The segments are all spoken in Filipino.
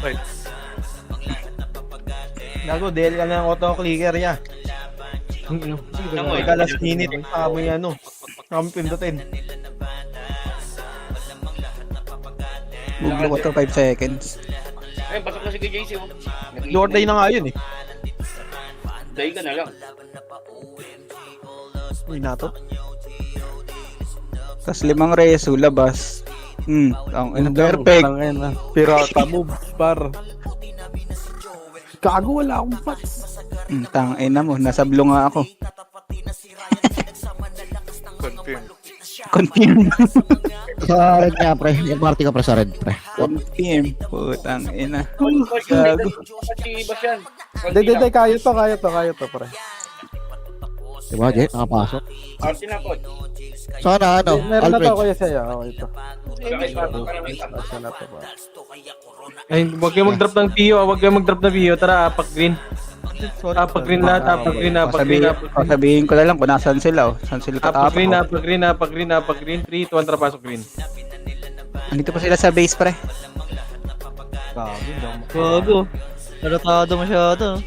Right. Gago, dahil ka ng auto-clicker ya. Ika last minute, kami ano, kami pindutin. Buglo ko to 5 seconds. Ayun, pasok na si KJC. Lord day na nga yun eh. Day ka na lang. Uy, nato. Tapos 5 reso, labas. Ang perfect. Pirata move, par. Gago, wala akong pats. Tangina mo, nasa blue nga ako. Confirm. Confirm. Sa red nga, pre. Yung party ka, pre, sa red, pre. Confirm. Putang ina. Gago. Si Basyan. Hindi, kaya to, pre. Diba, Jay? Nakapasok. Arti na po. Sana, ano, Meron na to, Alfred. kuya sa'yo. Oh, ito. Asa na to, pa. Ay, huwag kayong mag-drop ng Pio, huwag kayong mag-drop ng Pio. Tara, apak green. Apak green na, apak green na, apak green na. Sabihin ko na lang kung nasan sila. Saan sila Apak green na, katapak. apak green na, apak green na, apak green. 3, 2, 1, tara, pasok green. Andito pa sila sa base, pre. Gago. Naratado masyado.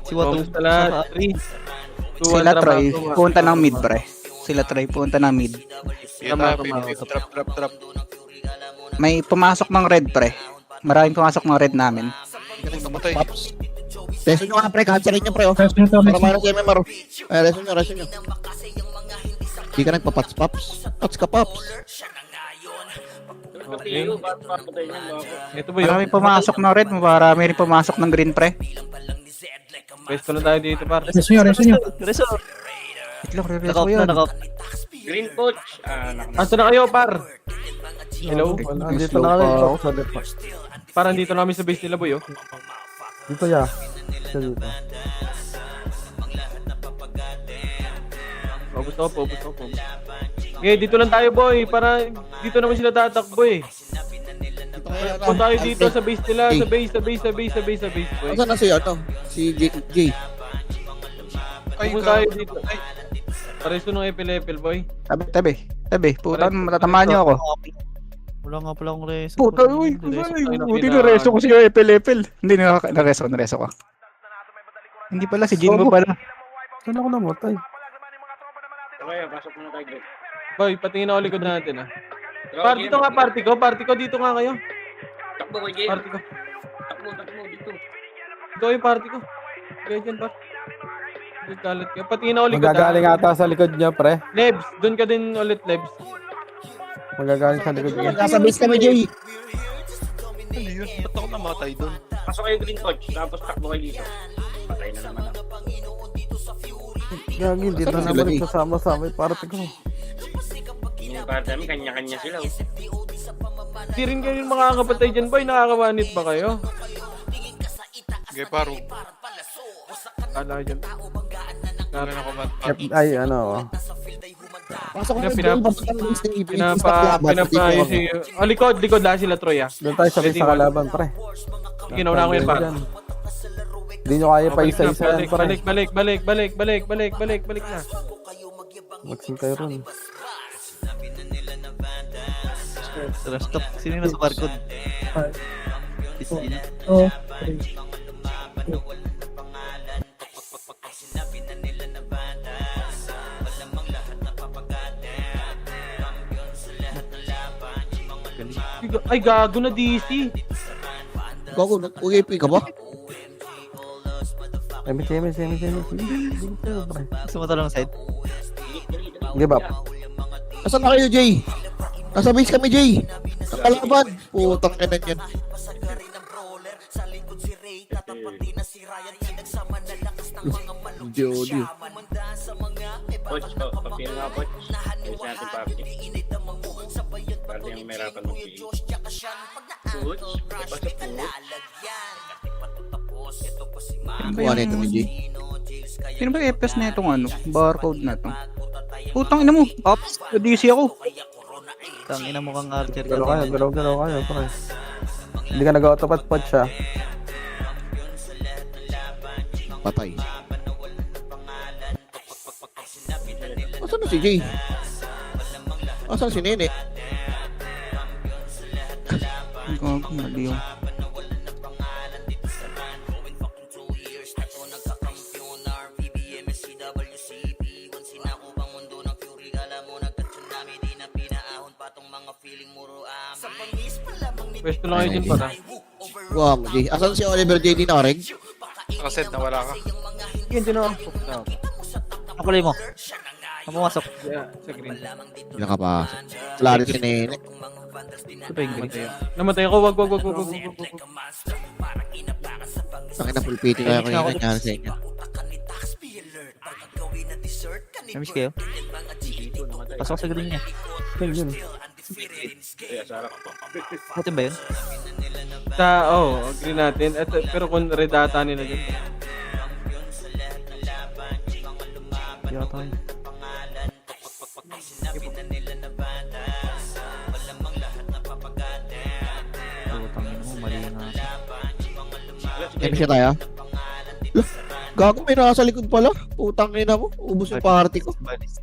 Si Watu. Focus na lahat. 3, 2, 1, Sila tara, try. pasok. Punta ng mid, pre. Sila try. Punta ng mid. Yan na, drop. May pumasok ng red, pre. Maraming pumasok ng red namin. Namatay. Pops. Reso nyo nga, pre. Cancerin nyo, pre, oh. Para mayroong si MMR. Ay, reso nyo. Di ka nagpa-pops, pops. Pops ka, pops. Ito ba yun? Maraming pumasok ng red. Marami rin pumasok ng green, pre. Pwesto na tayo dito, par. Reso. Itlog, re-reso Nakap ko yun. na, nakap. Green coach. Asa na kayo, par? Hello? Dito na kami, Slow sa dito. Parang dito namin sa base nila, boy, oh. Dito ya. Dito. Focus off. Okay, dito lang tayo, boy. Para dito naman sila tatakbo, eh. Punta tayo dito sa base nila, sa base, boy. Asan na si, ano? Si Jay. Ay, Punta tayo dito. Pareso ng epil, boy. Tabi. Puta, matatamaan niyo ako. Wala nga pala akong reso. Puta, uy. Buti na reso ko si Epel. Hindi, nareso ko. Hindi pala, si Jinmo pala. Saan ako namatay? Okay, pasok muna tayo green. Boy, patingin ako likod natin, ah. Par, dito nga, party ko, dito nga kayo. Takbo ko, Jay. Party ko. Takbo dito. Ito yung party ko. Kaya dyan, par. Kalat ka. Patingin ako likod, Magagaling ata sa likod niya, pre. Lebs, doon ka din ulit, Lebs. Magagaling sa likod niya. Nasa base kami, Jay. ano yun? Ba't ako namatay doon? Pasok kayo green coach. Tapos takbo kayo dito. Patay na naman ako. Gagi, hindi na naman nagsasama-sama yung party ko. Yung party namin, kanya-kanya sila. Hindi rin kayo makakapatay dyan, boy. Nakakawanit ba kayo? Okay, paro. Kala dyan. Wala na command. Ay, ano. Pasok kami, Pinap- Jay. Pasok kami, base ni Pinapayo si... Oh, likod lahat sila, Troy, ah. Doon tayo sabay sa kalaban, pre. Ginauna ko yan, par. Hindi nyo kaya pa isa-isa yan, pre. Balik na. Magsing kayo ron. Tara, stop. Sino yung nasa barcode? Ay, gago na DC. Gago, nag-UAP ka ba? Semi. Gusto mo talong side? Give up. Asan na kayo, Jay? Nasa base kami, Jay. Ang kalaban. Putang ina yan. Jody. Coach, papino nga, coach. Ayos natin papi. Para yung merapan mag-PH. Coach, pasok po. Buwan ito ni Jay. Sino ba FS na itong ano? Barcode na to? Putang ina mo. Ops, DC ako. Tangina mo kang archer ka. Galaw kayo, pre. Hindi ka nag-autopat siya. Patay. Asan na si Jay? Asan si Nene? Gago, mali yung... Pwesto lang kayo dyan para. Wow, G. Asan si Oliver JD Norig? Nakaset na wala ka. Yan dyan ako. Ang kulay mo. Ang pumasok. Sa green. Hindi nakapasok. Wala rin si Nene. Ito pa yung green. Namatay ako. Wag. Sakin na pulpiti kaya kung yung nangyari sa inyo. Namiss kayo? Pasok sa green niya. Kaya sarap. Atin ba yun? Agree natin. Pero kung red ata nila dyan. Yata yun. Putang ina mo, mali nga. Yan siya tayo. Lah, gago may nasa likod pala. Putang ina mo. Ubus yung party ko. Balis.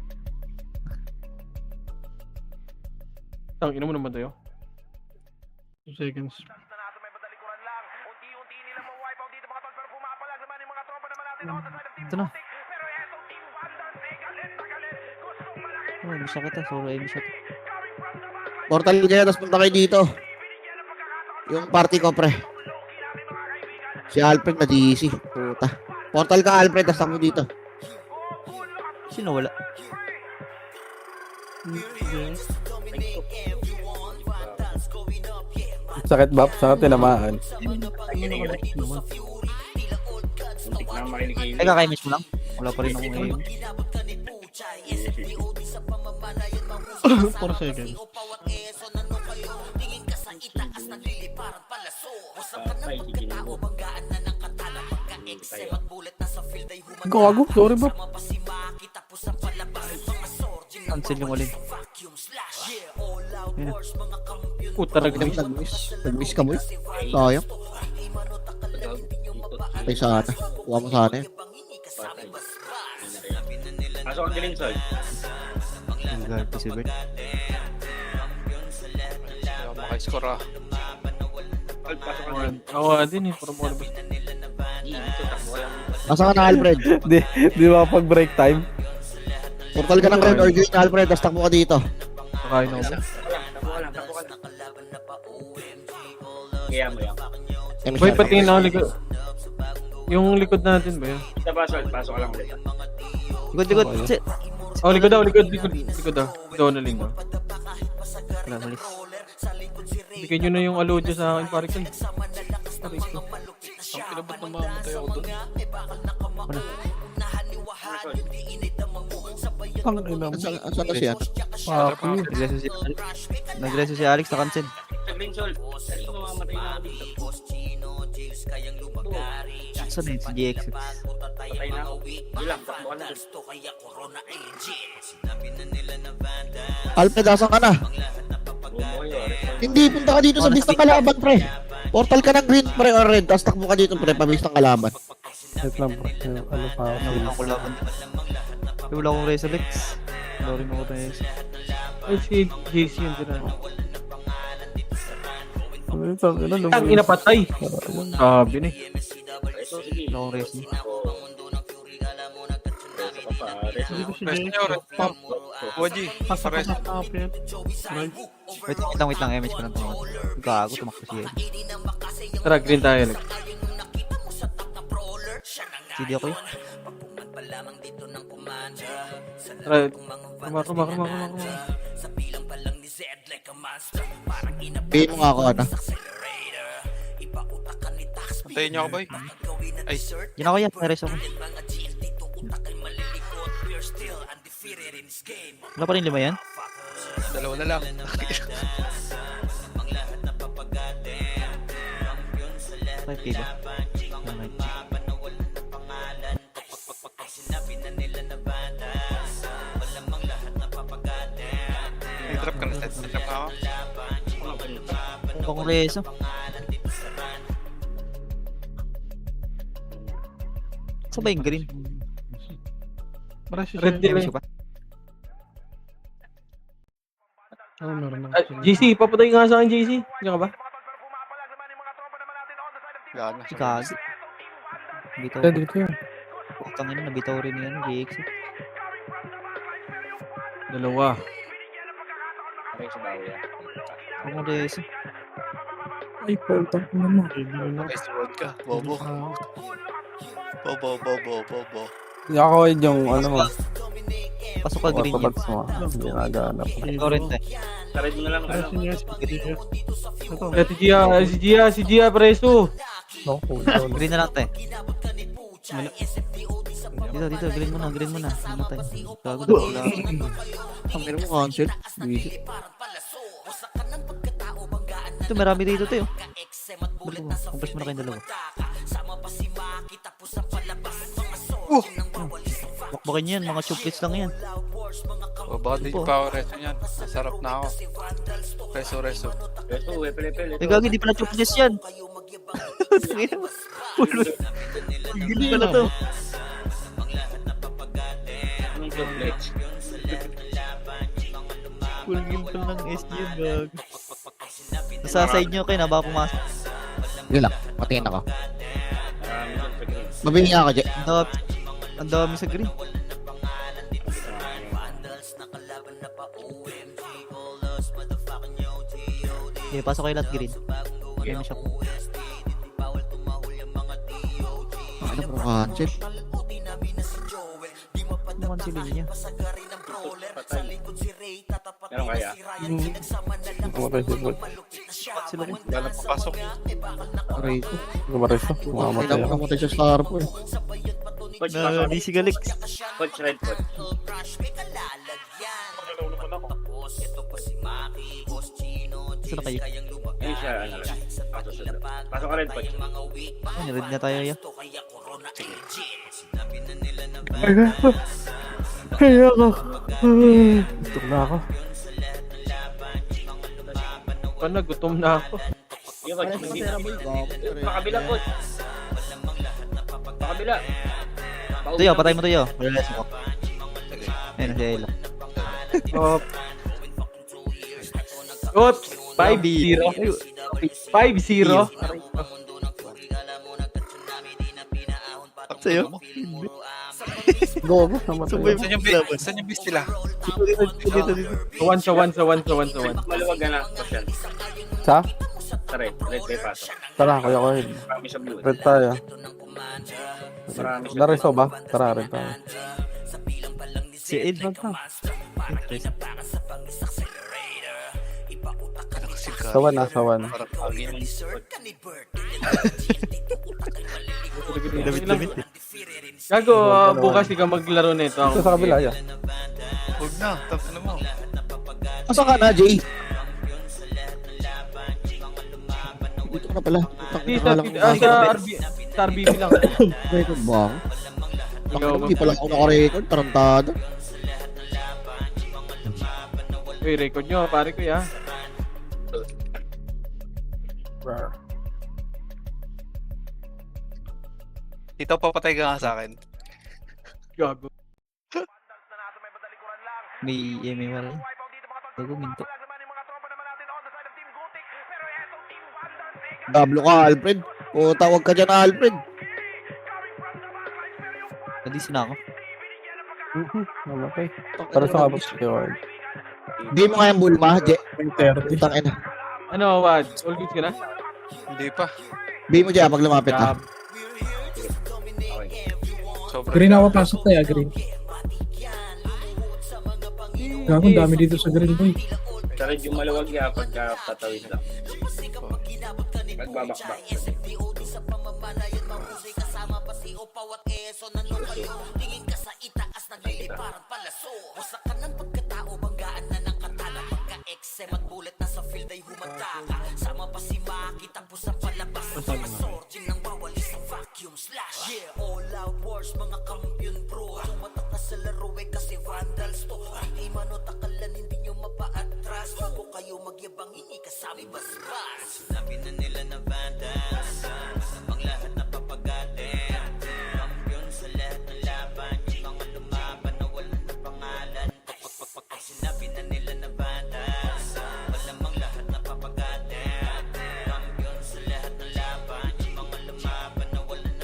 Tang ina mo naman tayo. 2 seconds. Ito na. Oh, miss na kita. Sorry, miss na. Portal kayo, tapos punta kayo dito. Yung party ko, pre. Si Alfred na GC. Puta. Portal ka, Alfred, tapos ako dito. Sino wala? Sakit ba? Saan tinamaan? Muntik na makinig. Ay, kakamiss mo lang? Wala pa rin ako ngayon. 4 seconds. Gago, sorry ba? Cancel yung alin. Puta nag-miss. Nag-miss ka mo eh. Sayang. Ay, sana. Kuha mo sana yun. Pasok ang galing, Sol. Nag-guard si Bert. Ayaw maka-score ah. Sol, pasok ang galing. Ako din eh. Para mo ba? Dito, takbo ka lang. Nasa ka na, Alfred. Di makapag-break time? Portal ka ng red or green, Alfred, tapos takbo ka dito. Kakain ako. Takbo ka lang. Kaya mo yan. Boy, patingin ako likod. Yung likod natin ba yun? Kita ba, Sol? Pasok ka lang ulit. Likod. Oh, likod daw. Likod daw. Doon na linggo. Wala, malis. Bigyan nyo na yung alodyo sa akin, pare ko. Ang pinabot na mamatay ako doon. Ang ina mo. Saan na siya? Papi. Nagreso si Alex na cancel. Galing, Sol. Galing mo mamatay na ako dito. Saan na yun si GX? Patay na ako. Yun lang, takbo ka lang. Alfred, asan ka na? Bumuo kayo, Ares. Hindi, punta ka dito sa bistang kalaban, pre. Portal ka ng green, pre, or red, tapos takbo ka dito, pre, pabistang kalaban. Wait lang bro. Ano pa ako? Wala akong laban. Wala akong Reso Lex. Wala rin ako Reso. Ay, si JC yun din. Ano Ang inapatay. Sabi na eh. Ito, sige. Wala akong Reso. Preso ka pa, Ares. Rest nyo, rest pump. Waji, rest. Wait lang, image ko lang tumakbo. Gago, tumakbo siya. Tara, green tayo. Alex. CD ako yun. Tara, kuma. Pay mo nga ako, ano? Antayin nyo ako, boy. Ay, Yan ako yan, Reso ako. Wala pa rin 5 yan? dalawa na lang. Type K ba? Yan, Nag-drop ka na, set. Nag-drop na ako. Akong Reso. Saan ba yung green? Red din Reso eh. pa? JC, papatay nga sa akin, JC. Diyan ka ba? Gana. Gago. Bitaw. Dito yun. Putang ina, nabitaw rin yan. GX. Dalawa. Okay, sa bawi yan. Ako reso. Ay, putang ina mo. Nice word ka. Bobo. Bobo. Ako yung ano mo. Pasok ka green yun. Orthodox mo. Hindi nagana. Torrent eh. Tarid mo na lang. Ano? Si Gia, preso. Green na lang te. Dito, green mo na. Ano tayo? Gago na wala. Ang meron mo cancel. Buwisit. Ito, marami dito tayo. Kumpres mo na kayong dalawa. Bakbakin yan, mga chocolates lang yan. O, baka di pa ako reso niyan. Masarap na ako. Reso. Ito, epel. Eh, gagi, di pala chocolates yan. Tangina mo. Gili pala to. Anong chocolate? Full game pa lang SG yun, gag. Sa side nyo kayo na, baka pumasok. Yun lang. Patingin ako. Marami dyan sa green. Mabili ako, Je. Ang dami sa green. Okay, pasok kayo lahat green. Okay, may shop. Ano po cancel? Ano kansilin niya? Meron kaya? Mamatay si Bolt. Sila ko. Wala papasok. Aray ko. Gumaris ko. Mamamatay ako. Namatay siya sa Star po. Coach, Na, pasok. DC Galix. Coach, red coach. Saan na kayo? Hindi siya, ano lang. Pasok ka red coach. Ay, red na tayo ya. Ito na ako. Paano, gutom na ako. Yung coach, hindi na. Pakabila, coach. Pakabila. Tuyo, patay mo tuyo. Malalasin ko. Ayun, si Ella. Oops! 5-0. 5-0. Sa'yo? Gogo. Namatay ako. Saan yung beast nila? Sa 1. Maluwag na lang, coach yan. Sa? Sa red. Red kayo pasok. Tara, kuya ko. Marami sa blue. Red tayo. Marami sa Nareso ba? Tara, red tayo. Si Ella na. Sawan na, sawan. Parang pagin. Lamit eh. Gago, bukas ikaw maglaro nito. Ito sa kabila, ya. Huwag na. Tapos na mo. Asa ka na, Jay? Dito ka na pala. Sa RBB lang. Record ba ako? Ikaw, Hindi pa lang ako naka-record. Tarantado. Uy, record nyo, pare ko ya. Ito, papatay ka nga sa akin. Gago. May EMA wala yun. Bago minto. Dablo ka, Alfred. O, tawag ka dyan, Alfred. Nadisi na ako. Namatay. Para sa kabos ko. Di mo nga yung bulma, Je. 30. Putang ina. Ano, Wad? All good ka na? Hindi pa. Di mo, Je, pag lumapit ha. Sobrang Green ako pasok tayo, green. Gago, ang dami dito sa green boy. Sa red yung maluwag niya pagka tatawid lang. Magbabakbak.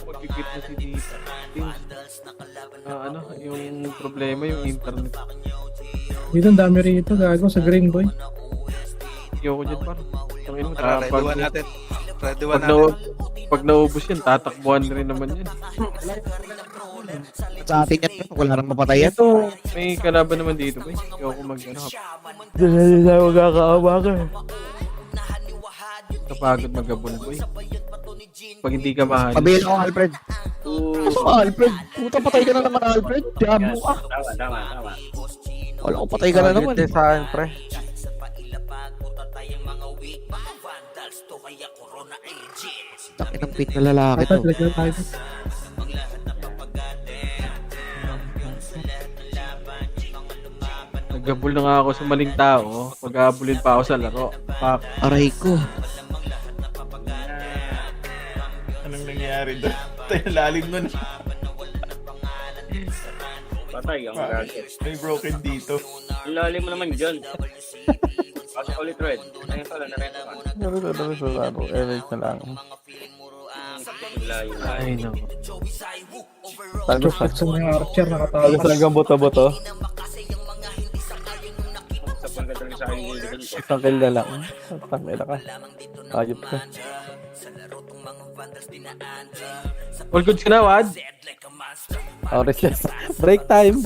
Magkikit na si Dita. Ano, yung problema, yung internet. Dito ang dami rito, gago sa green boy. ayoko dyan par. Tangin mo, Tara, ready one natin. Ready one natin. pag naubos yan, tatakbuhan rin naman yan. Sa atin yan, wala nang mapatay yan. Ito, may kalaban naman dito, boy. Ayoko mag-ano. Dali na magkakaawa ka. Kapagod mag-abon, boy. Pag hindi ka mahal. Pabila ko, Alfred. Ano ka, Alfred? Puta, patay ka na naman, Alfred. Diabo ka. Tama. Wala ko, patay ka na naman. Hindi sa akin, pre. Takin ng pink na lalaki to. Nag-abol na nga ako sa maling tao. Pag-aabulin pa ako sa laro. Pak. Aray ko. Anong nangyayari doon? Tayo lalim nun. Patay ang gadget. May broken dito. Ang lalim mo naman dyan. Pasok ulit, Red. Ayun pala, narento ka. Erase na lang. Layo. Ay, no. Talbos na. Archer nakatalo. Talbos lang ang boto-boto. Sa pagkatali sa akin yung lilikod ko. Isang kill na lang. Tangina ka. Ayop ka. All goods ka na, Wad? Oris yes. Break time.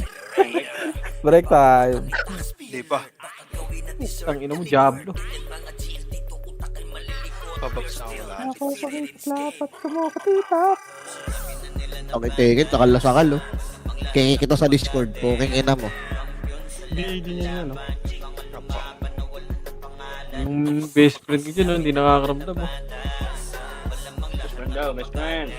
Break time. Di pa. Ang ina mo, Diablo. Pabagsak ako lahat. Okay, tingin, sakal-sakal, oh. Kingi kita sa Discord po, kingina mo. Hindi niya yun, no? Yung best friend ko dyan, no? Hindi nakakaramdam, oh. Best friend daw, best friend.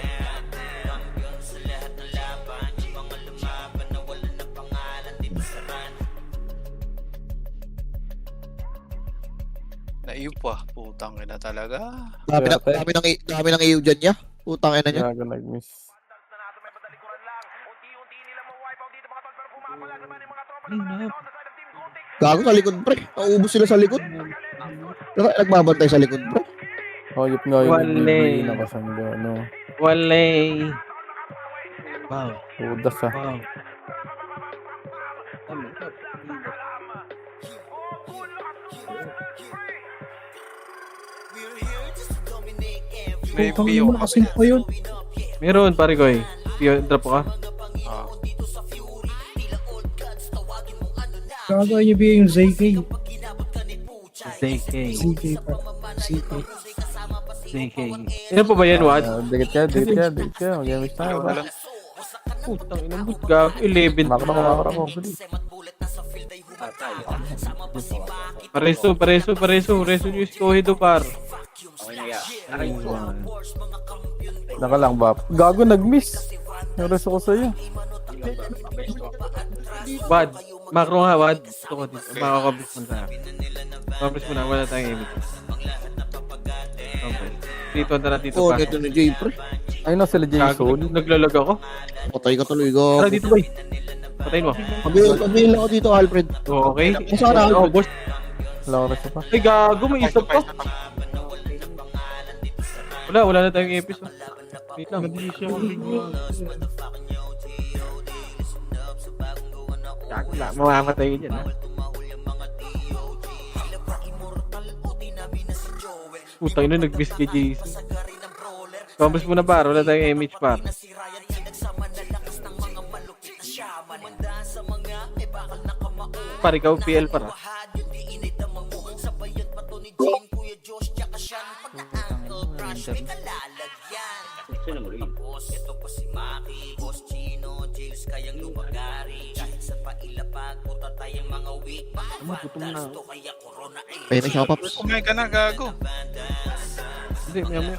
Naiyo pa. Putang ina talaga. Dami ng iyo dyan niya. Putang ina niya. Gago nag-miss. Gago sa likod, pre. Naubos sila sa likod. Nagbabantay sa likod, pre. Hoyop nga yun. Wale. Nakasangga, no? Wale. Wow. Udas, ah. Wow. May Putang PO ina, ka kasing pa yun. Meron, pare ko eh. Drop ka. Ah. Gagawin niyo ba yung ZK? ZK. ZK pa. ZK. ZK. Ano pa ba yan, Wad? Dikit ka. Mag-miss tayo, Ikaw ba? na lang. Putang ina mo, gag. 11 Makro ko. Bilis. Pareso. Reso nyo iskohido, par. Okay na yan. Aray ko. Naka lang, Bap. Gago, nag-miss. Naras ako sa'yo. Wad. Macro nga, Wad. Gusto ko dito. Makakabis mo tayo. Makakabis mo na. Wala tayong image. Okay. Dito, tara dito. Oh, Pasok. neto ni Jay, pre. Ay, no, sila Jason. Naglalag ako. Patay ka tuloy, go. Tara dito, boy. Patayin mo. Pabila ako dito, Alfred. Okay. Saan na, Oh, Alfred? boss. Wala ko rin pa. Ay, gago. May isap pa. Wala na tayong episode. Wait lang. Wala, mamamatay ka dyan, ha? Putang ina, nag-miss kay Jason. Kambas mo na, par. Wala tayong image, par. Par, ikaw PL, par, ha? Sino mo rin? Ayun na siya, Paps. Kumain ka na, gago. Hindi, maya.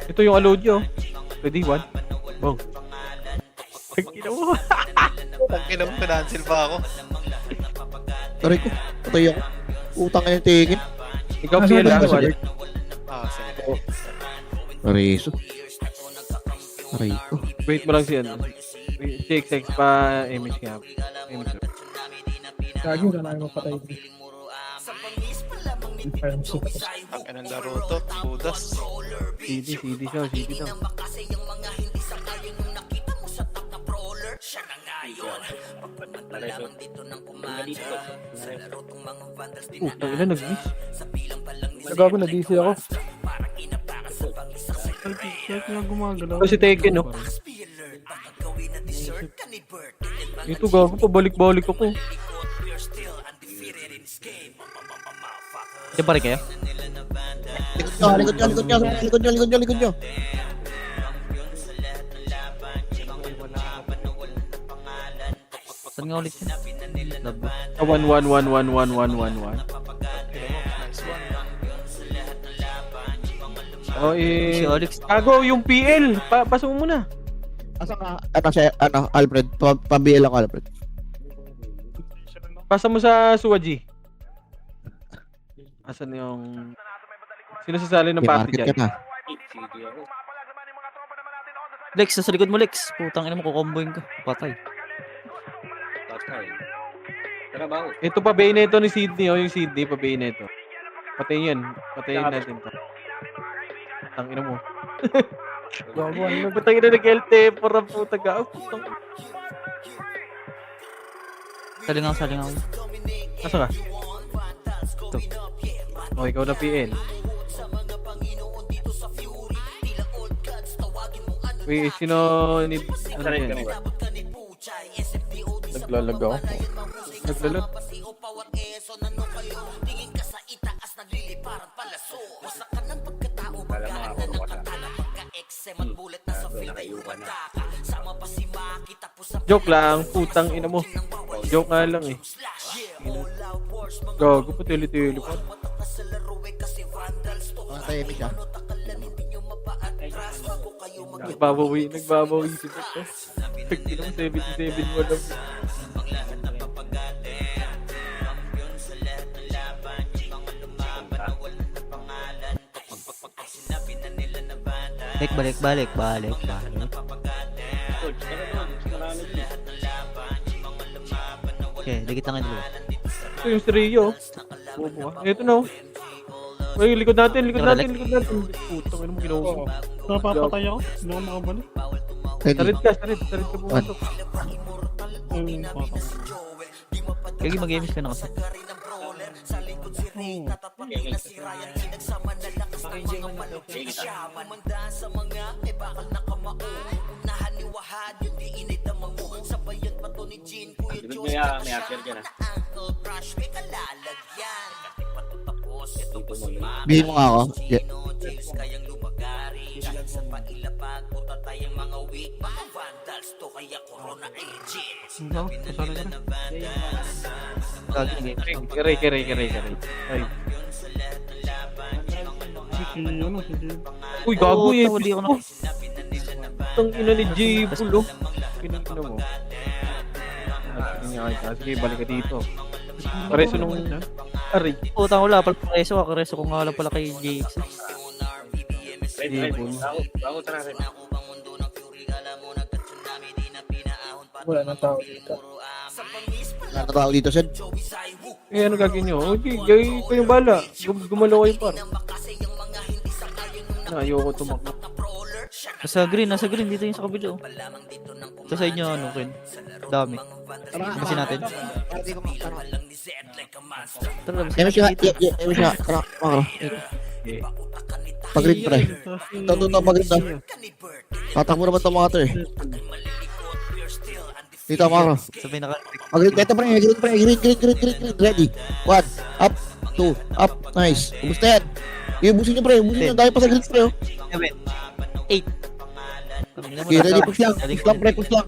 Ito yung alodyo. Ready, one. Bong. Tagkina mo. Tangina mo, pinancel pa ako. Aray ko, patay ako. Utang na yung tingin. Ikaw PL, ha? One. Ah, sige. Ariso. Aray ko. Wait mo lang siya. XX pa image nga. Image. Gagi, wala na yung mapatay dito. Confirm super. Ang inang laro to. Budas. CD daw. Putang ina, nag-miss. Gago na DC ako. Bakit nga gumagalaw? Ito si Tekken, no? Ito, gago, pabalik-balik ako. Diyan pa rin kayo? Likod nyo. Saan nga ulit yun? Love. 1-1-1-1-1-1-1-1. Oh, Si Alex. Gago, yung PL. Pasok mo muna. Asa ka? Alfred. Pambiel ako, Alfred. Pasa mo sa Suwaji. Asan yung... Sino sasali ng Okay, party market dyan? ka na. Lex, nasa likod mo, Lex. Putang ina mo, kukomboin ko. Patay. Trabaho. Ito pa Bayonetta ni Sydney, oh, yung Sydney pa Bayonetta. Patayin yan. Patayin natin to. Tangina mo. Gago, ano? Putang ina nag-LT para puta ka. Salingaw. Asa ka? Ito. Oh, ikaw na PN. Uy, sino ni... Ano yan? Naglalag ako. Naglalag. Joke lang, putang ina mo. Joke nga lang eh. Gago, patili-tili pa. Tahimik siya. Nagbabawi si Ito. Pagkinong 77 mo lang. Balik. Okay, dikit lang dulu. Ito yung Stereo. Ito na oh. Uy, likod natin. Putang ina mo ginawa mo. Napapatay ako. Hindi ako makabalik. Tarid ka pumasok. Kaya mag-games ka na kasi. May after dyan ah. Bihin mo nga ako. Yeah. Kiray. Ay. Uy, gago eh. Hindi ako na. Itong ina ni J-Bull oh. Pinagkina mo. Sige, balik ka dito. Pareso nung... Aray. Putang wala pala preso. Kareso ko nga lang pala kay JX. Bago na rin. Wala nang tao dito. Wala na tao dito, Sed. Eh, ano gagawin nyo? Okay, gawin ko yung bala. Gumalaw kayo par. Ayoko tumakbo. Nasa green dito yung sa kabila. Oh. Ito sa inyo ano, Ken? Dami. Kasi natin. Tara, Eme siya. Tara, makara. Pag-green pre. Ito, pag-green na. Tatakbo naman ito mga ito eh. Dito, makara. sabay naka... Pag-green, ito pre. Green. Ready. 1, up, 2, up. Nice. Kumusta yan? Iubusin nyo pre. Dahil pa sa green pre. 7, 8. Okay, ready. Push lang. Push lang.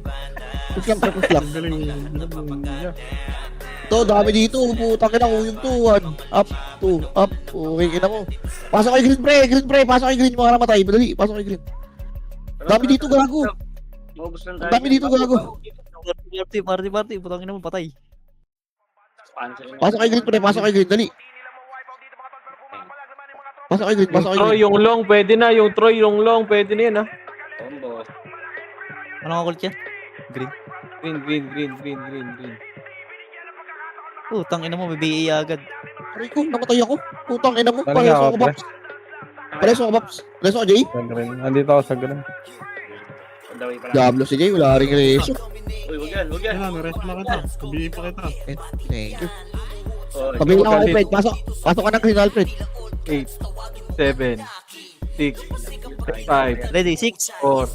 Ito, dami dito. Putang ina ko yung 2, 1, up, 2, up. Okay, kina mo. Pasok kay green pre. Pasok kay green. Mga namatay. Madali. Pasok kay green. Dami dito, gago. Maubos lang tayo. Dami dito, gago. Party. Putang ina mo, patay. Pasok kay green. Dali. Pasok kay green. Troy, yung long, pwede na. Yung Troy, yung long, pwede na yan ha. Combo. Ano nga kulit yan? Green. Green. Putang ina mo, may BA agad. Aray ko, namatay ako. Putang ina mo. Talaga ako, pre. Pareso ako, Babs. Pareso ako, Jay. Nandito ako sa ganun. Dawi pala. Diablo si Jay. Wala rin reso. Uy, wag yan, huwag yan. Rest na kita. Sabihin pa kita. Thank you. Oh, Pabili na ako, Alfred. Pasok ka ng green, Alfred. 8, 7, 6, 5, Ready, 6. 4,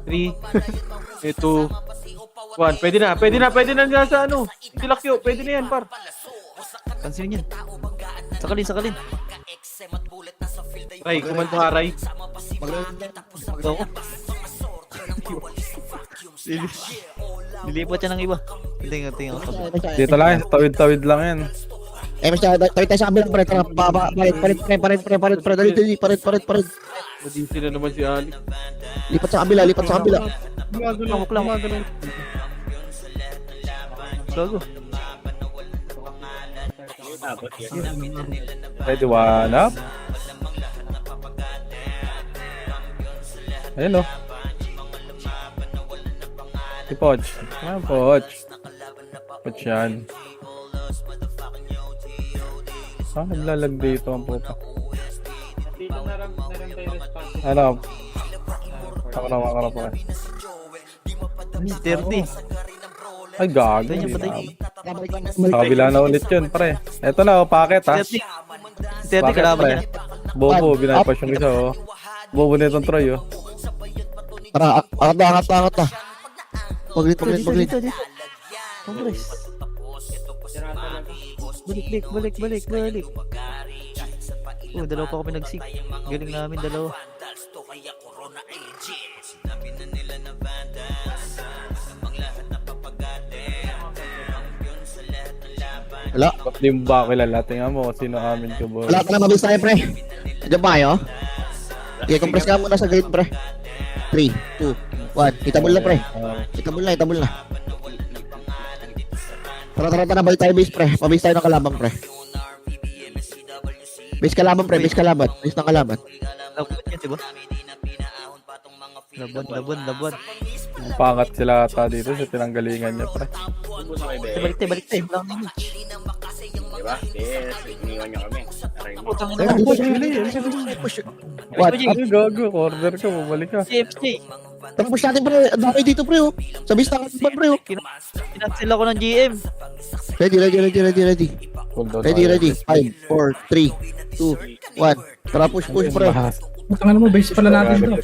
3, 2, 1. Pwede na niya sa ano. Silakyo, pwede na yan, par. Cancel yan. Sakalin, sakalin. Ray, kumanto nga, Ray. Ito ako. Lilipat siya ng iba. Tingnan ako. Dito lang yan, tawid-tawid lang yan. Eh, mas tayo sa kabilang pre. Tara, parit. Dali, parit. Madisi na naman si Ali. Lipat sa kabila. Lamok lang. Gago. tapos yan. Ready, one up. Ayun o. Si Poch. Ah, Poch. Poch yan. Ah, naglalag dito ang puta. Ano? Ako na po. Dirty. Ay, gago. Patay niya, patay. Sa kabila na ulit yun, pre. Eto na, packet ha. 30 kalaban niya. Bobo, binaypas yung isa, oh. Bobo nitong Troy, oh. Tara, angat na. Paglit. Dito. Compress. Balik. Oh, dalawa pa kami nagsig. Galing namin, dalawa. Wala. Ba't di mo ba kilala? Tingnan mo kung sino amin ko, boy. Wala ka na, mabilis tayo, pre. Diyan ba kayo? Okay, compress ka muna sa green, pre. 3, 2, 1. Itabol na, pre. Itabol na. Tara, balik tayo base, pre. Pabase tayo ng kalabang, pre. Base kalaban, pre. Base ng kalaban. Laban yan, diba? Laban. Pangat sila ata dito sa pinanggalingan niya, pre. Ubus na kayo, be. Balik tayo. Lang naman. Diba? Yes, iniwan niyo kami. Aray mo. Putang Ayun, ina. push. What? Ay, gago. Corner ka, bumalik ka. CFC. Tara, push natin, pre. Ang dami dito, pre, oh. Sa base ng kalaban, pre, oh. Kinansel ako ng GM. Ready. Cool down Ready. 5, 4, 3, 2, 1. Tara, push, pre. Tangan mo, base pala natin to.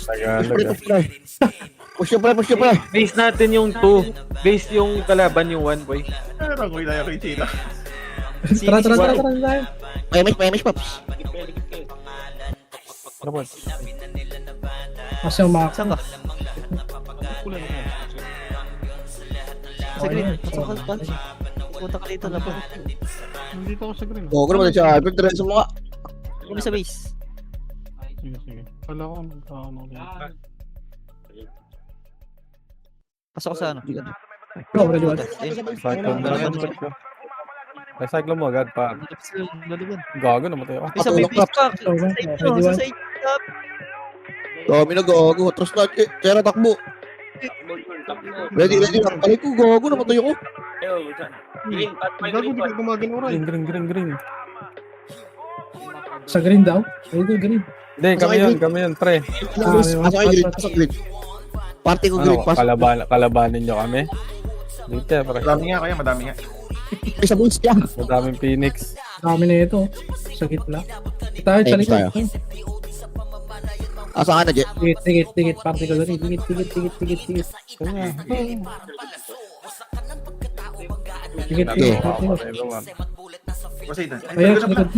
Push yung pre. Base natin yung 2. Base yung kalaban yung 1, boy. Pero kung tayo kay Chita. Tara. May miss, Pops. Kasi yung mga... Saan ka? Sa green. Punta ka dito. Laban. Nandito ako sa green. Go naman siya. Alfred, dire sa mga. Kami sa base. Sige. Kala ko nagkakaano. Pasok ko sa ano. Oh, ready, one. Cyclone mo. May cyclone mo agad pa. Laliban. Gago, namatay ako. Sa may base pa. Sa side top. Dami na gago. Trust na. Kaya takbo. Ready. Balik ko. Gago. Namatay ako. Ayo, green, Gago, di ka gumagano rin. Green. Sa green daw. Green. Hindi, kami yun, pre. Pasok kayo green. Party ko green. Ano, kalabanin nyo kami? Dito, pre. Madami nga. May sa boots yan. Madaming Phoenix. Dami na ito. Sa gitna. Tayo sa likod. Asa ka na, Jet? Tigit. Party ko na rin. Tigit. Ayan, sa likod.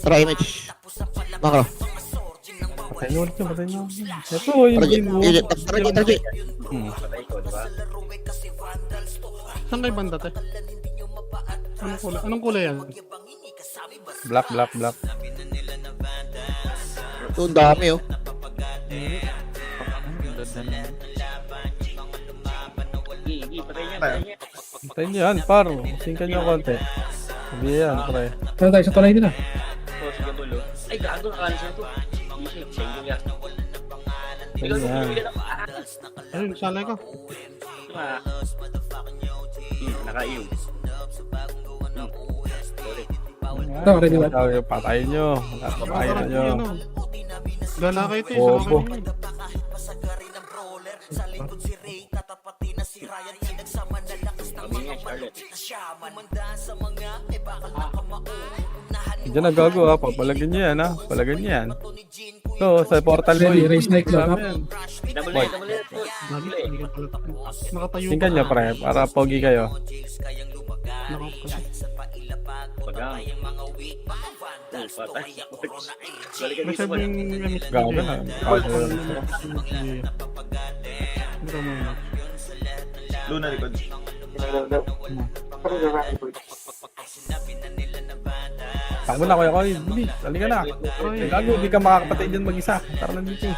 Tara, image. Makro. Patay nyo. Ito, yung Tara, Jet. Saan kayo banda, te? Anong kulay yan? Black. Ito, ang dami, oh. Patay nyo yan, par. Singkan nyo konti. Sabi yan, pre. Tara tayo sa tulay din ah. Oh, sige, bulo. Ay, gago, nakalis na to. Easy, single yan. Yan. Ayun, sanay ko. Diba? Naka-iw. Sorry. Tara, ready, one. Patay nyo. Patay nyo. Gala kayo, te. Opo. Kami nga, Charlotte. Diyan na gago ha, papalagyan niyo yan ha. Palagyan niyo yan. So, sa portal Ready, boy. raise na club up. Double A, double A. Nakatayo Tingnan niyo pre, para pogi kayo. Pagang. Patay. Balikan dito Masabing Gago na. Luna likod. Takbo na kuya Koy. Bilis, halika na. Gago, di ka makakapatay dyan mag-isa. Tara na dito.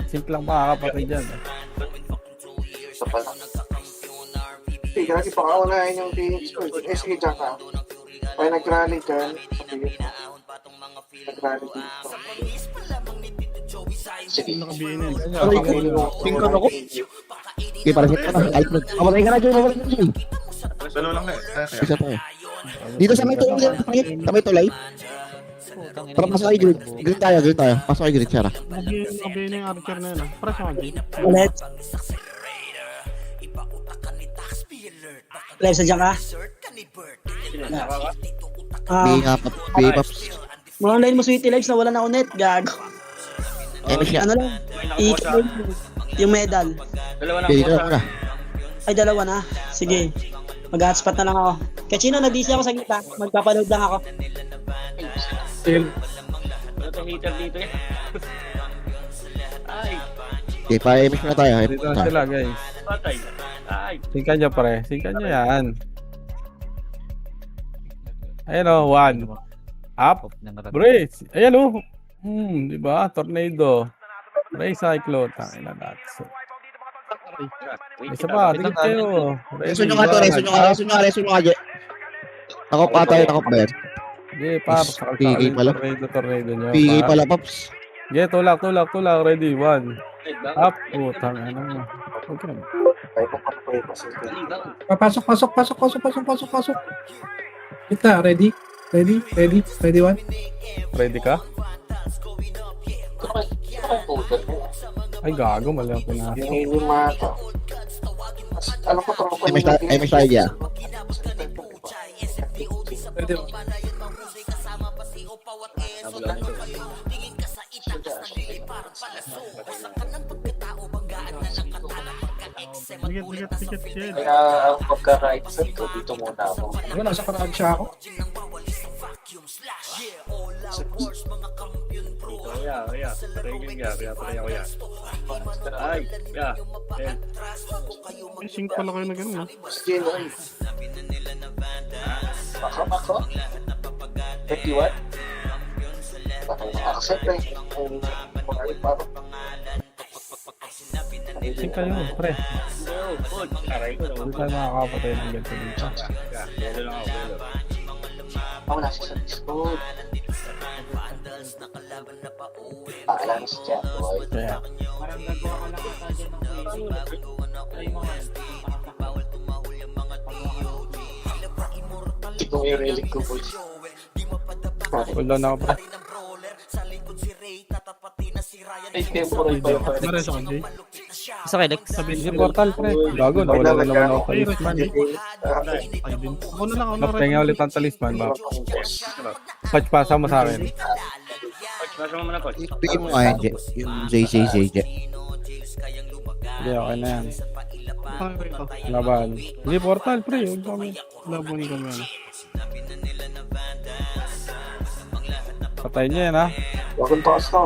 Simple lang makakapatay dyan. Lagi pakaunahin yung PH ko. Sige, dyan ka. Kaya nag-rally ka, sabihin mo. Nag-rally dito. Nakabihin yan. Aray ko. Tingkad ako. Okay, para hit ka na. Alfred. Kamatay ka na, Joe. Kamatay ka na, Joe. Dalawa lang kaya. Isa tayo. Dito sa may tulay. Sa may tulay. Para pasok kayo grid. Grid tayo, grid tayo. Pasok kayo grid, Sarah. Nakabihin na yung archer na yun. Para sa kanya. Ulit. Live sa dyan ka? Big ups. Mga online mo sweetie lives na wala na ulit. Gago. siya. Ano lang? Yung medal. Dalawa lang Okay, po. dalawa na. Ay, dalawa na. Sige. Mag-hotspot na lang ako. Kachino, nag-DC ako sa gitna. Magpapaload lang ako. Wala tong heater dito eh. Ay, Okay, pa-MS na tayo. Dito na sila guys. patay. Ay, Singkan nyo pre. Singkan nyo yan. Ayan o, one. Up. Brace. Ayan o. Diba? Tornado. Ray Cyclone. Tangin na natin. Isa pa. Tingin kayo. Reso nyo nga to, reso nyo nga, Je. Nakop tayo, nakop ba yan? Sige, Paps. PK pala. Tornado nyo. PK Paps. pala, Pops. Sige, tulak. Ready, one. Up. Putang ano mo. Okay. Pasok. Kita, ready? Ready one? Ready ka? Ay, gago. Mali ako na. Yung mata. Alam ko, tropa MS tayo dyan. Ready. Ticket, shit. Kaya ang pagka-right side ko, dito muna ako. Ano, nasa paraan siya ako? Kaya. Patay ako yan. Ay, yeah. May sync pala kayo na gano'n, ha? Sige, Noy. Mako. 31? Baka maka-accept eh. Sing kayo, pre. Aray ko naman. Hindi tayo makakapatay ng ganito dito. Belo lang ako, belo. Ako nasa sa Discord. Paalam si Jack Boy. Kaya, Ito yung relic ko, boy. cool down ako, pre. Ay, temporary ba yun? Nareso ka, Jay? Isa kay Lex. Sige, portal, pre. Gago, nawala na naman ako talisman. Ay, din. Ako na lang, ako na Napahinga ulit ang talisman, ba? Patch pasa mo sa akin. Coach, masama mo na, coach. Bigyan mo nga yan, Je. Yung JJ. Hindi, okay na yan. Okay, ito. Laban. Sige, portal, pre. Huwag kami. Laban kami, ano. Patayin niyo yan, ha? Huwag kong taas to.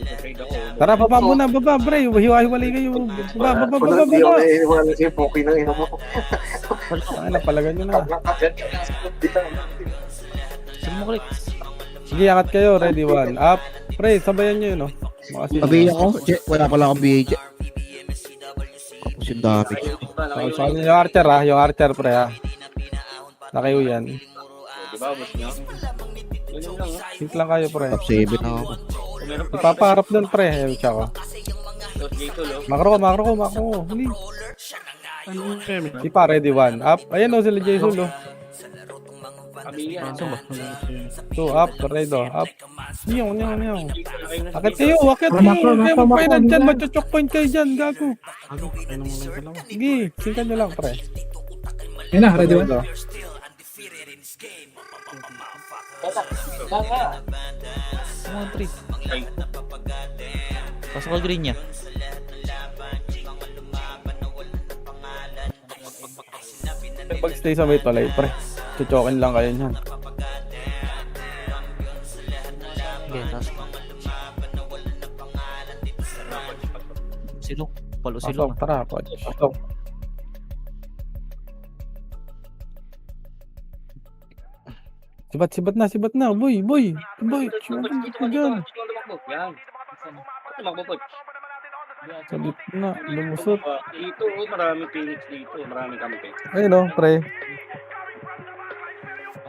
Trade ako. Tara, baba muna, baba, pre. Hiwa-hiwalay kayo. Baba. Wala, di ako naiiwala siya. Poki na ina mo. Ay, napalagan nyo na. Saan mo click? Sige, angat kayo. Ready, one. Up. Pre, sabayan nyo yun, no? Pabihin ako, Je. Wala pala akong BA, Je. Tapos yung damage. So, yung archer, ha? Yung archer, pre, ha? Nakayo yan. Di ba, boss nyo? Ganun lang, ha? Think lang kayo, pre. Top 7 na ako. Kung meron pa, Ipapaharap doon, pre. Ayun, siya ko. coach dito, lo. Makro ko. Huli. Ano yung kemi? Di pa, ready, one. Up. Ayan, no, sila Jason, no? Kabiyan. Two up, tornado, up. Niyaw. Akit kayo, akit Mako, kayo. Kaya mako, magpainan mako, dyan, mako. matchok point kayo dyan, gago. Sige, singkan nyo lang, pre. Ayun na, ready one. Come on, 3. Pasok ka green niya. Pag stay sa may tulay, pre. Chuchokin lang kayo niyan. Okay, tapos. Silong. Palo silong. Pasok, tara, pasok. Sibat na, boy. Chuchokin dito dyan. Yan. Tumakbo po. Sa gitna, lumusot. Dito, marami Phoenix dito. Marami kampe. Ayun o, pre.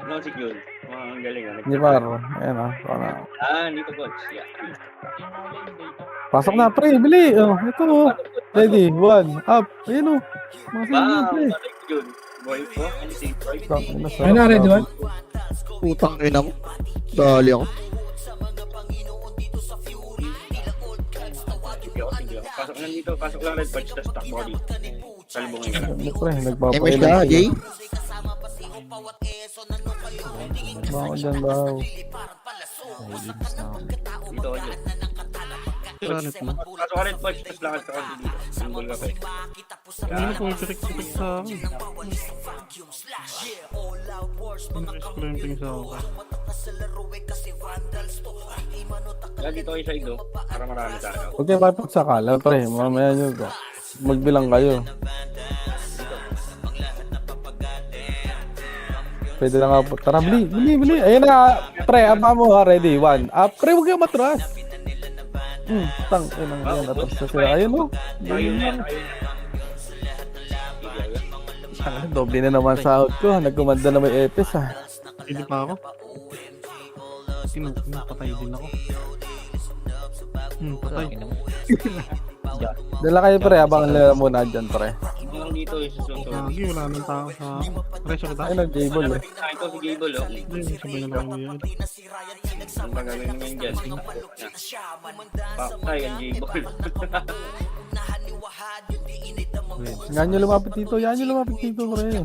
Ano si Jun? Ang galing. Hindi par. Ayan o. Dito coach. Yeah. Pasok na, pre. Bili. Oh, ito o. Ready, one, up. Ayun o. Mga sinyo, pre. Jun. Boy po. Anything. Ayun na, ready one. Putang ina mo. Dali ako. Sige. Pasok lang dito. Pasok lang red punch. Tapos stock body. Salbungin ka lang. Ano, pre. MS Nagpapailan ka, sila. Jay? Bako dyan, bahaw. Dito ako dyan. Pasok ka red punch. Tapos lakad ka konti dito. Simbol ka pa eh. Ano po, sirik-sirik sa akin. Implementing sa ako. Kaya dito kayo sa ido. Para marami tayo. Huwag kayo papagsakala, pre. Mamaya nyo ka. Magbilang kayo. Pwede na nga po. Tara, bili. Ayun na, pre. Aba mo ha. Ready, one. Up. Pre, huwag kayo matras. Tang. Ayun ang yan. Atras na sila. Ayun o. Ayun yan. Doble na naman sahod ko. Nagkumanda na may epis ha. Hindi pa ako. Patay din ako. Patay. Dala kayo pre. Abang nila muna dyan pre. Ito lang dito yung susunod. Lagi, wala nang tao sa presyo kita. Ayun ang J-Ball eh. Ito si Gable oh. Hindi, sabay na lang yan. Ang gagawin naman dyan. Patay ang Gable. Yan nyo lumapit dito pre.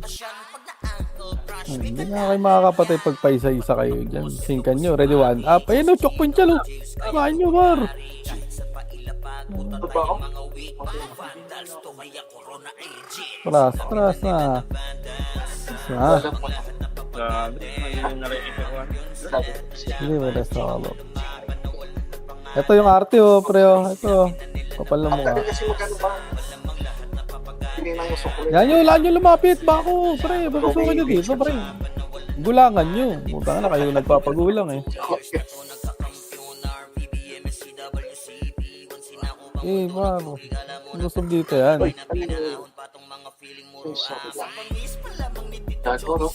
Hindi na kayo makakapatay pag paisa-isa kayo dyan. Singkan nyo. Ready, one, up. Ayun o, chok point siya lo. Kain nyo, Mar. Tras na. Grabe. Ayun yung narinig ko. Hindi mo rest ako. Ito yung arte oh, pre oh. Ito. Kapal na mukha. Kasi magkano ba? Hindi na yung sukulit. Yan nyo lumapit. Bako, pre. Bakusukan nyo dito, pre. Gulangan nyo. Mutang na kayo nagpapagulang eh. Paano? Gusto dito yan.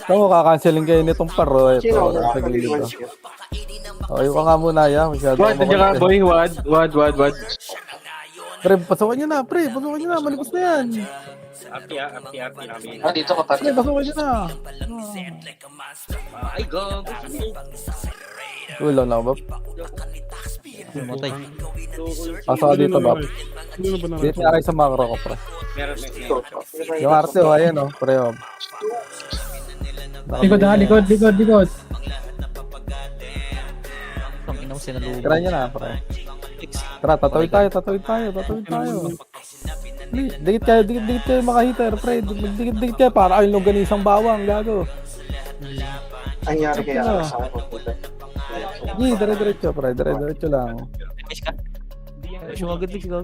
Tama, kakanceling kayo nitong paro. Ito, sa gilid dito. Okay, ka nga muna yan. Wad, nandiyan ka boy. Wad. Pre, pasukan nyo na, pre. Pasukan nyo na. Malipos na yan. Api namin. Dito ka pa. Pre, pasukan nyo na. Ay, go. Ulo na, Bob. Matay. Pasok ka dito, Bob. Hindi na ba na? Dito na kayo sa macro ko, pre. Meron. Yung arte, oh, ayan, oh. Pre, oh. Likod. Ang ina mo sinalubo. Tira nyo na, pre. Tara, tatawid tayo. Dikit kayo mga hitter, pre. Dikit kayo, para kayong longganisang bawang, gago. Ang yari kaya sa akin. Hindi, dire-diretso, pre. Dire-diretso lang. Miss ka? Sumagad lang siguro.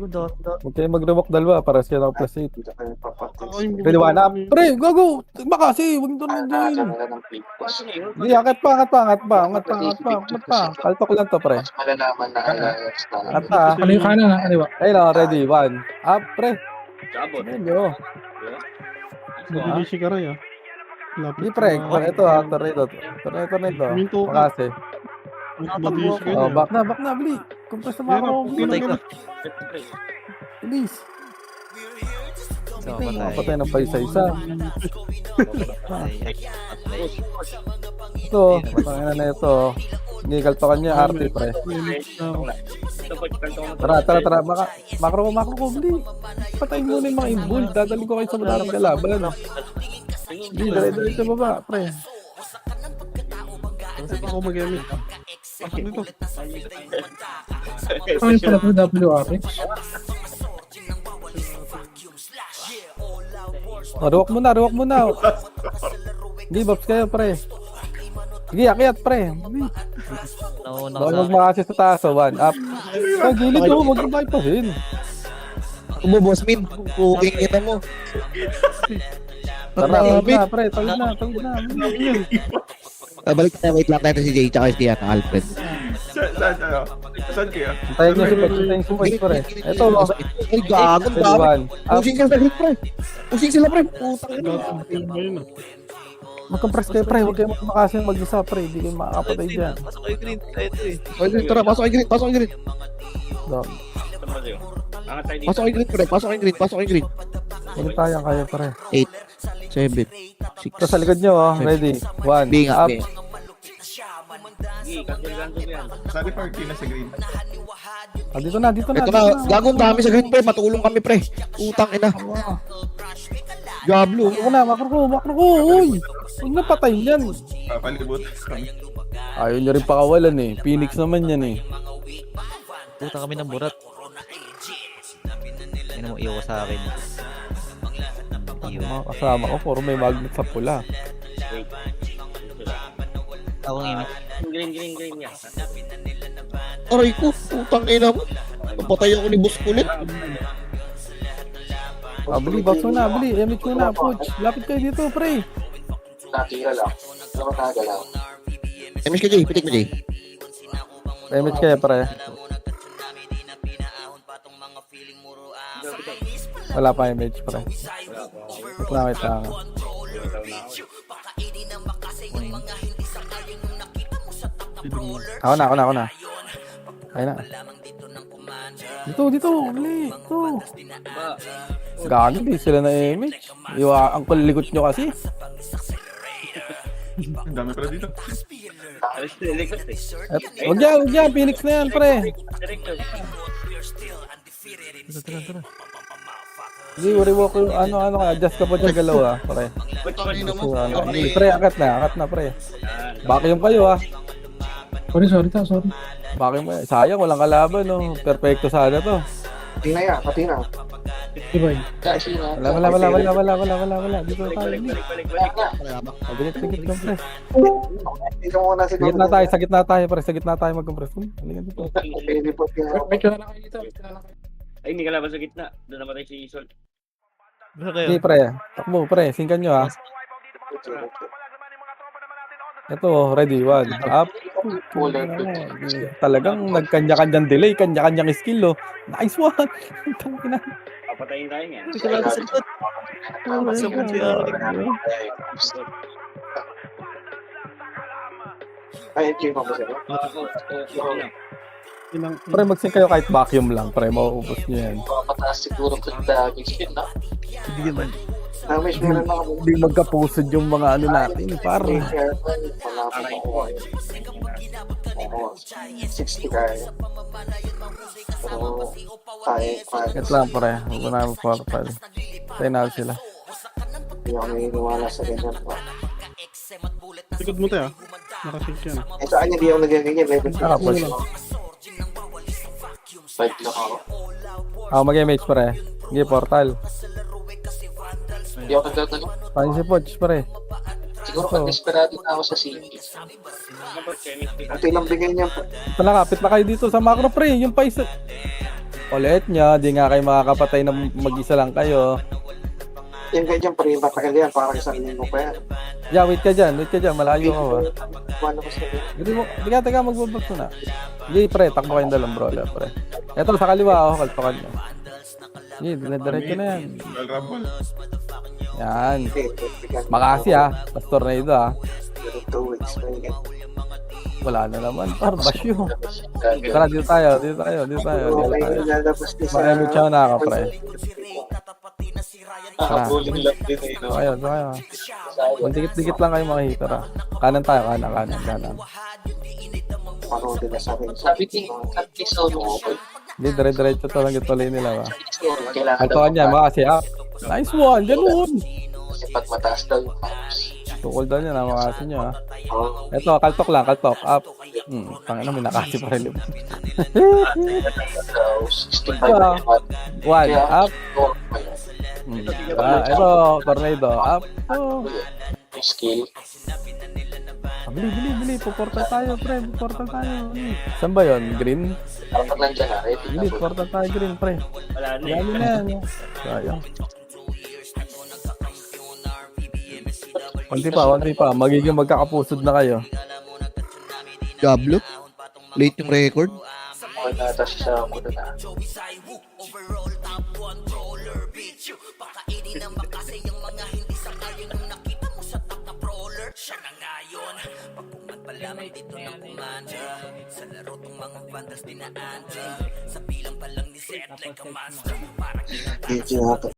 Huwag kayo mag-remok dalawa para siya ng plus 8. Dito kayo papatid. Pwede na. Pre, gago! Makasi! Huwag doon Nasa join. nila ng pipos. Hindi, angat pa. Kaltok lang to, pre. Mas malalaman na alliance na. Angat pa. Ano yung kanan ha? Kaliwa. Ayun na, ready. One. Up, pre. Sabot. Medyo. Nagdidisi ka rin ah. Hindi, pre. Ito ha, tornado. Minto ka. Makasi. Nagdidisi ka Oh, niya. back na, bili. Compress na mga ako. Patay ka. Bilis. So, Patay ng pa isa-isa. Patay. Ito, patay na ito. Nigal pa kanya, arte pre. Tara. Makro ko, bli. Patayin mo na yung mga imbul. Dadali ko kayo sa madarang kalaban. Hindi, dali sa baba, pre. Ako mag-emit. Ano ito? Ano yung pala ito, WRX? Ruwak mo na. Hindi, Bobs kayo, pre. Sige, akyat, pre. Nauna Baka ka sa magmakasya sa taas, 1 up. Sa gilid ko, huwag mo bypassin. Boss Min, puking kita mo. Tara, tawid na, pre. Tawid na. Balik tayo, wait lang tayo si Jay, tsaka si Alfred. Saan kayo? Tayo nyo si Poch, pre. Ito, Ay, gagon, Ready, dami. 1 up. Pusing sila sa grid, pre. Pusing sila, pre. Putang ina. Mag-compress kayo, pre. Huwag kayo makasya mag-isa, pre. Hindi kayo makakapatay dyan. Pasok kayo green. Ito eh. Okay, tara, pasok kay grid, pasok kay grid. So, Angat tayo dito. Pasok kay grid, pre. Pasok kay grid. huwag tayong kayo, pre. 8, 7, 6. Ito sa likod nyo, oh. Ready, 1 Bing up. up. Sige, kasulgan ko yan. Sabi party na sa green. Ah, dito na. Ito na, gagon dami sa grid, pre. Matulong kami, pre. Utang ina. Gablo. Makro ko. Uy! Huwag na patayin yan. Papalibot. Ayaw nyo rin pakawalan eh. Phoenix naman yan eh. Puta kami ng burat. Ano mo, iyo ko sa akin. Iyo. Mga kasama ko, puro may magnet sa pula. Ako ng image. Green yan. Aray ko, utang ina mo. Napatay ako ni Boss Kulit. Bili, box mo na, bili. Emit ko na, Poch. Lapit kayo dito, pre. Nakira lang. Ano nakagalaw? MS ka, Jay. Pitik mo, Jay. Emit kayo, pre. Wala pa image, pre. Wait lang. Ako na. Ayun na. Dito. Bili. Dito. Gago, di sila na image. Ang kuligot nyo kasi. Ang dami pala dito. Alis na likot eh. Huwag yan. Phoenix na yan, pre. Director. Tara. Hindi, walk yung adjust ka po dyan galaw, pre. Pre, akat na, pre. Vacuum kayo, Sorry. Vacuum kayo. Sayang, walang kalaban, no. Perfecto sana to. Pati na yan, pati na. Diba? Kasi na. Wala. Dito tayo. Balik. Dikit lang, pre. Dito muna si Sa gitna tayo, pre. Sa gitna tayo mag-compress. Halika dito. Pinipot ka. May kaya na kayo dito. Ay, hindi ka laban sa gitna. Doon namatay si Sol. Ano kayo? Hindi, pre. Takbo, pre. Singkan nyo, Ito, ready, 1 up. Talagang nagkanya-kanyang delay, kanya-kanyang skill, Nice one. Tangina. Papatayin tayo yan. Ito lang sa likod. Sabot siya. Ay, check mo sa'yo. Pre, mag-sync kayo kahit vacuum lang, pre. Mauubos nyo yan. Mataas siguro kung damage yun, no? Hindi naman. Damage meron ako. Hindi magkapusod yung mga ano natin, pare. Oo, 60 kaya. Pero, kaya. Ito lang, pre. Huwag mo namin portal. Tayo na sila. Hindi ako naniniwala sa ganyan pa. Likod mo tayo. Nakasink yan. Eh, saan hindi ako nagganyan? Level 5 Nakapos. lang ako. Ako mag-image, pre. Hindi, portal. Hindi ako nagtatanong. Paano si Poch, pre? Siguro pag desperado na ako sa city. Ito ilang bigay niya po. Palakapit na kayo dito sa macro, pre. Yung pa isa. Ulit niya, di nga kayo makakapatay na mag-isa lang kayo. Yan kayo dyan, pre, matagal yan. Parang isang linggo pa yan. Yeah, wait ka dyan. Malayo ka ba? Paano ko sabihin? Hindi ka, magbabag ko na. Hindi, pre, takbo kayong dalang brawler, pre. Eto, sa kaliwa, kalpakan nyo. Hindi, dinadiretso na yan. Royal Rumble. Yan. Okay, Makasi, Pastor na ito, 2 weeks. Wala na naman, basyo. Tara, dito tayo. Lalabas niya sa... Mag-image ako na, pre. Nakabuling lang din eh. So kayo, so kayo. Dikit-dikit lang kayo makikita. Kanan tayo, kanan. Manood na sa akin. Sabi sa mo ko. Hindi, dire-diretso to lang ituloy nila ba? Kailangan Ito kanya, makasi up. Nice one, ganun. pag mataas daw yung Tukol daw niya na makasi nyo ha. Ito, kaltok lang, kaltok. Up. Tangina, may nakasi pa rin. 65 One, up. Ito, tornado, up. skill. Bili. Puportal tayo, pre. Puportal tayo. Saan ba yun? Green? Pag nandiyan na, ready Bili, puportal tayo, green, pre. Wala na Lalo na yan. Sayang. Konti pa. Magiging magkakapusod na kayo. Diablo? Late yung record? Okay na, tapos sa kuno na. Medyo